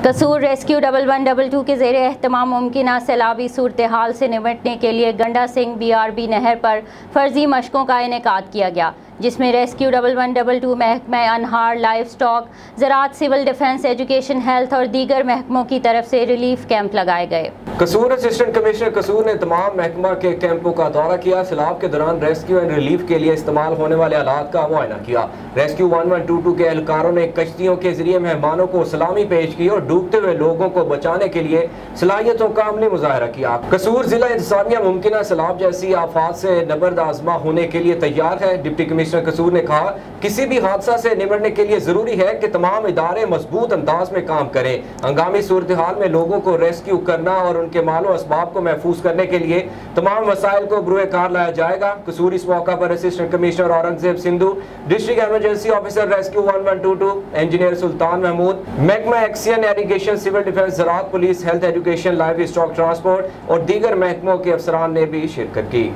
قصور rescue 1112 کے زیر اہتمام ممکنہ سیلابی صورتحال سے نمٹنے کے لیے گنڈا سنگھ BRB نہر پر فرضی مشقوں کا انعقاد کیا گیا، جس میں ریسکیو 1112 محکمہ انہار، لائف سٹاک، زراعت، سول ڈیفنس، ایجوکیشن، ہیلتھ اور دیگر محکموں کی طرف سے ریلیف کیمپ لگائے گئے۔ قصور اسسٹنٹ کمشنر قصور نے تمام محکمہ کے کیمپوں کا دورہ کیا۔ سیلاب کے دوران ریسکیو اینڈ ریلیف کے لیے استعمال ہونے والے آلات کا معائنہ کیا۔ ریسکیو 1122 کے اہلکاروں نے کشتیوں کے ذریعے مہمانوں کو سلامی پیش کی اور ڈوبتے ہوئے لوگوں کو بچانے کے لیے صلاحیتوں کا عملی مظاہرہ کیا۔ قصور ضلع انتظامیہ ممکنہ سیلاب جیسی آفات سے نبرد آزما ہونے کے لیے تیار ہے۔ ڈپٹی کمشنر قصور نے کہا، کسی بھی حادثہ سے نمٹنے کے لیے ضروری ہے کہ تمام ادارے مضبوط انداز میں کام کریں۔ ہنگامی صورتحال میں لوگوں کو ریسکیو کرنا اور ان کے مال و اسباب کو محفوظ کرنے کے لیے تمام وسائل کو بروئے کار لایا جائے گا۔ قصور اس موقع پر assistant commissioner Aurangzeb Sindhu, district emergency officer rescue 1122، engineer Sultan Mahmood, محکمہ ایکسین، ایریگیشن، سول ڈیفنس، زراعت، police, health, education, life stock, transport اور دیگر محکموں کے افسران نے بھی شرکت کی۔